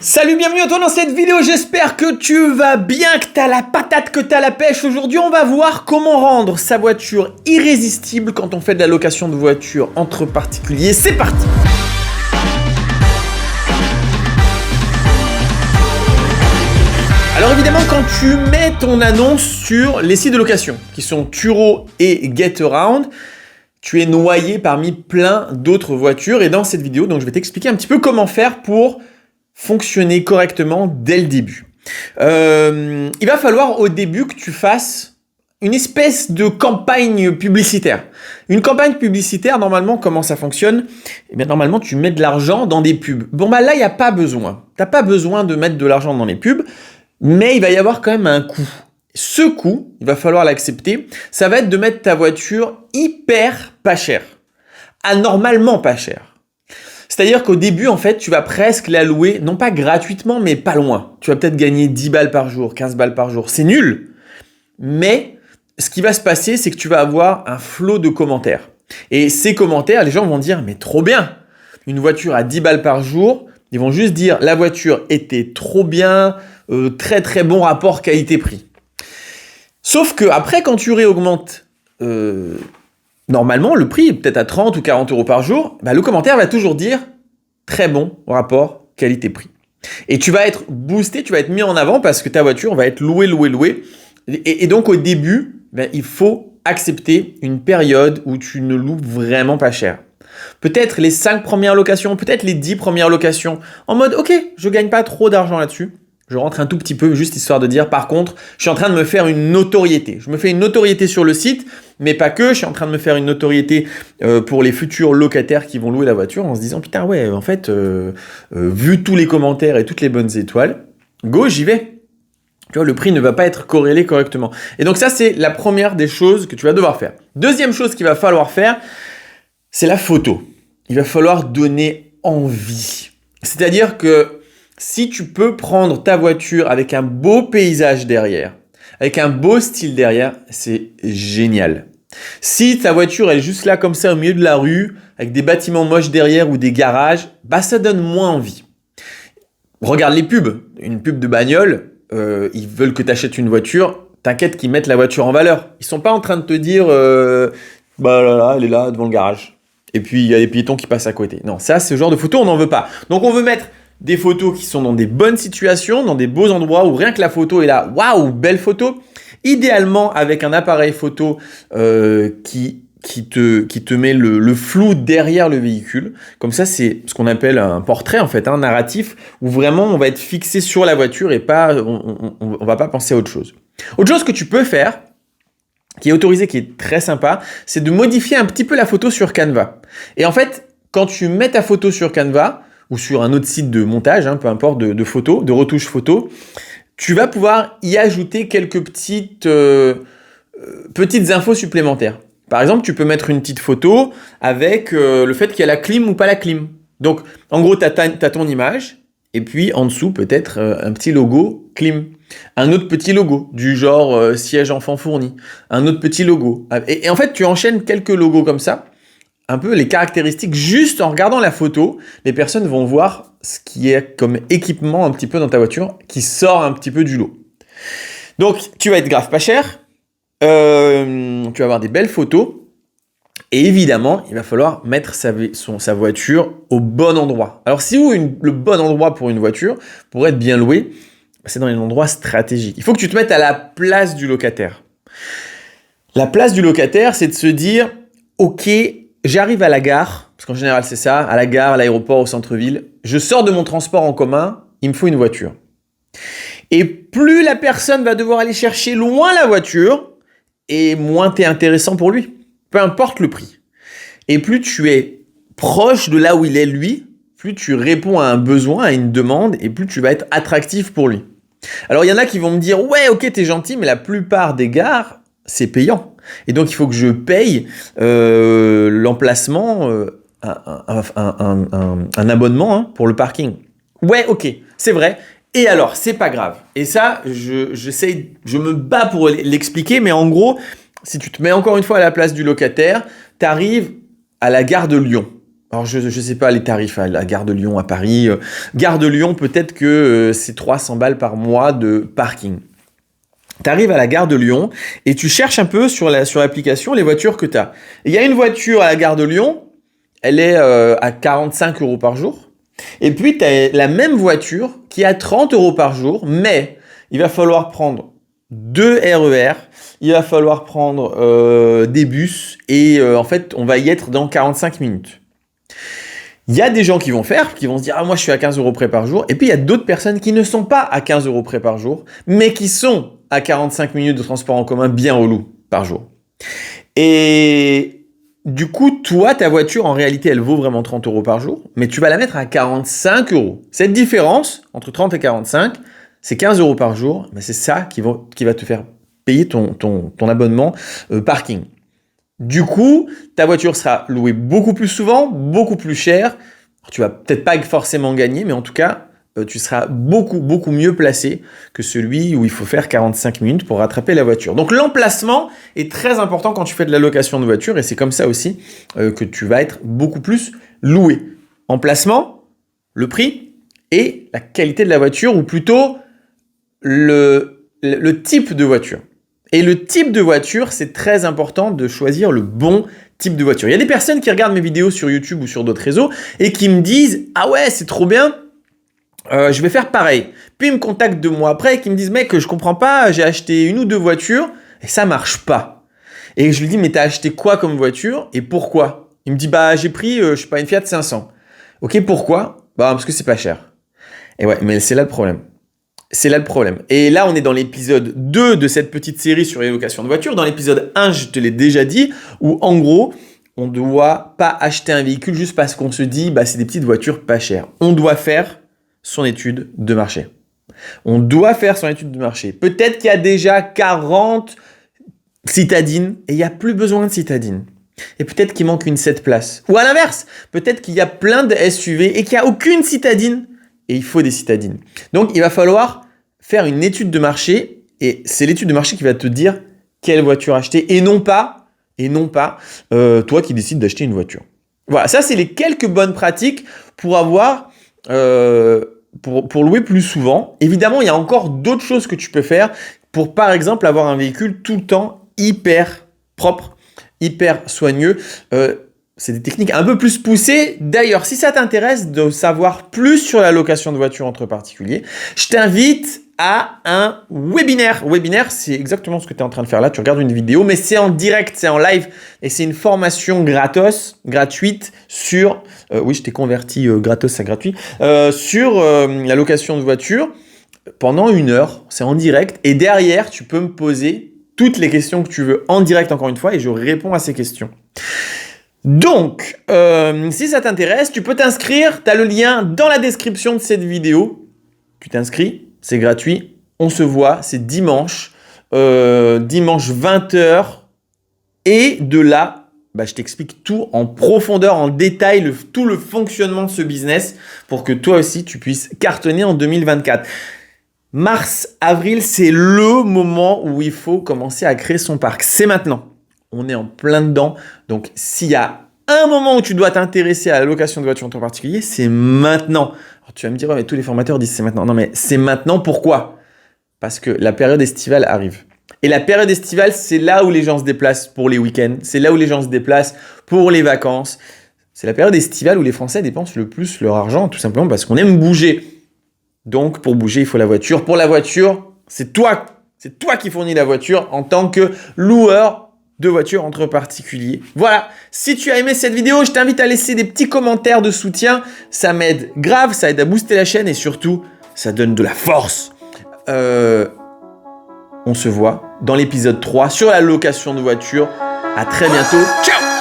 Salut, bienvenue à toi dans cette vidéo, j'espère que tu vas bien, que tu as la patate, que tu as la pêche. Aujourd'hui, on va voir comment rendre sa voiture irrésistible quand on fait de la location de voiture entre particuliers. C'est parti! Alors évidemment, quand tu mets ton annonce sur les sites de location, qui sont Turo et Getaround, tu es noyé parmi plein d'autres voitures. Et dans cette vidéo, donc, je vais t'expliquer un petit peu comment faire pour fonctionner correctement dès le début. Il va falloir au début que tu fasses une espèce de campagne publicitaire. Une campagne publicitaire, normalement, comment ça fonctionne? Eh bien, normalement, tu mets de l'argent dans des pubs. Bon, bah là, il n'y a pas besoin. Tu n'as pas besoin de mettre de l'argent dans les pubs, mais il va y avoir quand même un coût. Ce coût, il va falloir l'accepter. Ça va être de mettre ta voiture hyper pas chère. Anormalement pas chère. C'est-à-dire qu'au début, en fait, tu vas presque la louer, non pas gratuitement, mais pas loin. Tu vas peut-être gagner 10 balles par jour, 15 balles par jour. C'est nul. Mais ce qui va se passer, c'est que tu vas avoir un flot de commentaires. Et ces commentaires, les gens vont dire, mais trop bien, une voiture à 10 balles par jour. Ils vont juste dire, la voiture était trop bien, très très bon rapport qualité-prix. Sauf que après, quand tu réaugmentes normalement le prix, peut-être à 30 ou 40 euros par jour, bah, le commentaire va toujours dire très bon rapport qualité-prix. Et tu vas être boosté, tu vas être mis en avant parce que ta voiture va être louée. Et donc au début, bah, il faut accepter une période où tu ne loues vraiment pas cher. Peut-être les 5 premières locations, peut-être les 10 premières locations, en mode ok, je gagne pas trop d'argent là-dessus. Je rentre un tout petit peu, juste histoire de dire, par contre, je suis en train de me faire une notoriété. Je me fais une notoriété sur le site, mais pas que. Je suis en train de me faire une notoriété pour les futurs locataires qui vont louer la voiture en se disant, putain, ouais, en fait, vu tous les commentaires et toutes les bonnes étoiles, go, j'y vais. Tu vois, le prix ne va pas être corrélé correctement. Et donc ça, c'est la première des choses que tu vas devoir faire. Deuxième chose qu'il va falloir faire, c'est la photo. Il va falloir donner envie. C'est-à-dire que si tu peux prendre ta voiture avec un beau paysage derrière, avec un beau style derrière, c'est génial. Si ta voiture est juste là comme ça au milieu de la rue, avec des bâtiments moches derrière ou des garages, bah ça donne moins envie. Regarde les pubs. Une pub de bagnole, ils veulent que tu achètes une voiture, t'inquiète qu'ils mettent la voiture en valeur. Ils sont pas en train de te dire bah là, elle est là devant le garage. Et puis il y a des piétons qui passent à côté. Non, ça, ce genre de photo, on n'en veut pas. Donc on veut mettre des photos qui sont dans des bonnes situations, dans des beaux endroits où rien que la photo est là, waouh, belle photo. Idéalement avec un appareil photo qui te met le flou derrière le véhicule. Comme ça, c'est ce qu'on appelle un portrait en fait, un narratif où vraiment on va être fixé sur la voiture et pas, on va pas penser à autre chose. Autre chose que tu peux faire, qui est autorisé, qui est très sympa, c'est de modifier un petit peu la photo sur Canva. Et en fait, quand tu mets ta photo sur Canva, ou sur un autre site de montage, peu importe, de photos, de retouches photos, tu vas pouvoir y ajouter quelques petites infos supplémentaires. Par exemple, tu peux mettre une petite photo avec le fait qu'il y a la clim ou pas la clim. Donc, en gros, tu as ton image, et puis en dessous, peut-être un petit logo clim. Un autre petit logo, du genre siège enfant fourni. Un autre petit logo. Et en fait, tu enchaînes quelques logos comme ça, un peu les caractéristiques, juste en regardant la photo, les personnes vont voir ce qui est comme équipement un petit peu dans ta voiture, qui sort un petit peu du lot. Donc, tu vas être grave pas cher, tu vas avoir des belles photos, et évidemment, il va falloir mettre sa voiture au bon endroit. Alors, si le bon endroit pour une voiture, pour être bien louée, c'est dans les endroits stratégiques. Il faut que tu te mettes à la place du locataire. La place du locataire, c'est de se dire, ok, j'arrive à la gare, parce qu'en général c'est ça, à la gare, à l'aéroport, au centre-ville, je sors de mon transport en commun, il me faut une voiture. Et plus la personne va devoir aller chercher loin la voiture, et moins tu es intéressant pour lui, peu importe le prix. Et plus tu es proche de là où il est lui, plus tu réponds à un besoin, à une demande, et plus tu vas être attractif pour lui. Alors il y en a qui vont me dire, ouais ok t'es gentil, mais la plupart des gares, c'est payant. Et donc, il faut que je paye l'emplacement, un abonnement pour le parking. Ouais, ok, c'est vrai. Et alors, c'est pas grave. Et ça, je me bats pour l'expliquer, mais en gros, si tu te mets encore une fois à la place du locataire, tu arrives à la gare de Lyon. Alors, je sais pas les tarifs à la gare de Lyon, à Paris. Gare de Lyon, peut-être que c'est 300 balles par mois de parking. Tu arrives à la gare de Lyon et tu cherches un peu sur l'application les voitures que tu as. Il y a une voiture à la gare de Lyon, elle est à 45 € par jour. Et puis, tu as la même voiture qui est à 30 € par jour, mais il va falloir prendre 2 RER, il va falloir prendre des bus et en fait, on va y être dans 45 minutes. Il y a des gens qui vont se dire « Ah, moi, je suis à 15 € près par jour. » Et puis, il y a d'autres personnes qui ne sont pas à 15 € près par jour, mais qui sont à 45 minutes de transport en commun bien relou par jour. Et du coup, toi, ta voiture, en réalité, elle vaut vraiment 30 € par jour, mais tu vas la mettre à 45 €. Cette différence, entre 30 et 45, c'est 15 € par jour. Ben, c'est ça qui va te faire payer ton abonnement parking. Du coup, ta voiture sera louée beaucoup plus souvent, beaucoup plus cher. Alors, tu vas peut-être pas forcément gagner, mais en tout cas, tu seras beaucoup mieux placé que celui où il faut faire 45 minutes pour rattraper la voiture. Donc, l'emplacement est très important quand tu fais de la location de voiture et c'est comme ça aussi que tu vas être beaucoup plus loué. Emplacement, le prix et la qualité de la voiture ou plutôt le type de voiture. Et le type de voiture, c'est très important de choisir le bon type de voiture. Il y a des personnes qui regardent mes vidéos sur YouTube ou sur d'autres réseaux et qui me disent « Ah ouais, c'est trop bien, je vais faire pareil. » Puis ils me contactent 2 mois après et qui me disent « Mec, je comprends pas, j'ai acheté 1 ou 2 voitures et ça marche pas. » Et je lui dis « Mais t'as acheté quoi comme voiture et pourquoi ?» Il me dit « Bah j'ai pris, je sais pas, une Fiat 500. » Ok, pourquoi? Bah parce que c'est pas cher. Et ouais, mais c'est là le problème. C'est là le problème. Et là, on est dans l'épisode 2 de cette petite série sur les locations de voitures. Dans l'épisode 1, je te l'ai déjà dit, où en gros, on ne doit pas acheter un véhicule juste parce qu'on se dit bah, c'est des petites voitures pas chères. On doit faire son étude de marché. On doit faire son étude de marché. Peut-être qu'il y a déjà 40 citadines et il n'y a plus besoin de citadines. Et peut-être qu'il manque une 7 places. Ou à l'inverse, peut-être qu'il y a plein de SUV et qu'il n'y a aucune citadine et il faut des citadines. Donc, il va falloir faire une étude de marché et c'est l'étude de marché qui va te dire quelle voiture acheter et non pas toi qui décides d'acheter une voiture. Voilà, ça c'est les quelques bonnes pratiques pour avoir pour louer plus souvent. Évidemment, il y a encore d'autres choses que tu peux faire pour par exemple avoir un véhicule tout le temps hyper propre, hyper soigneux. C'est des techniques un peu plus poussées. D'ailleurs, si ça t'intéresse de savoir plus sur la location de voiture entre particuliers, je t'invite à un webinaire. Webinaire, c'est exactement ce que tu es en train de faire là. Tu regardes une vidéo, mais c'est en direct, c'est en live et c'est une formation gratuite sur... oui, je t'ai converti gratos à gratuit. Sur la location de voiture pendant 1 heure. C'est en direct et derrière, tu peux me poser toutes les questions que tu veux en direct encore une fois et je réponds à ces questions. Donc, si ça t'intéresse, tu peux t'inscrire. Tu as le lien dans la description de cette vidéo. Tu t'inscris, c'est gratuit. On se voit, c'est dimanche 20h. Et de là, bah, je t'explique tout en profondeur, en détail, tout le fonctionnement de ce business pour que toi aussi, tu puisses cartonner en 2024. Mars, avril, c'est le moment où il faut commencer à créer son parc. C'est maintenant. On est en plein dedans. Donc, s'il y a un moment où tu dois t'intéresser à la location de voiture en particulier, c'est maintenant. Alors, tu vas me dire, ouais, mais tous les formateurs disent c'est maintenant. Non, mais c'est maintenant. Pourquoi? Parce que la période estivale arrive. Et la période estivale, c'est là où les gens se déplacent pour les week-ends. C'est là où les gens se déplacent pour les vacances. C'est la période estivale où les Français dépensent le plus leur argent, tout simplement parce qu'on aime bouger. Donc, pour bouger, il faut la voiture. Pour la voiture, c'est toi qui fournis la voiture en tant que loueur de voitures entre particuliers. Voilà, si tu as aimé cette vidéo, je t'invite à laisser des petits commentaires de soutien. Ça m'aide grave, ça aide à booster la chaîne et surtout, ça donne de la force. On se voit dans l'épisode 3 sur la location de voiture. À très bientôt. Ciao!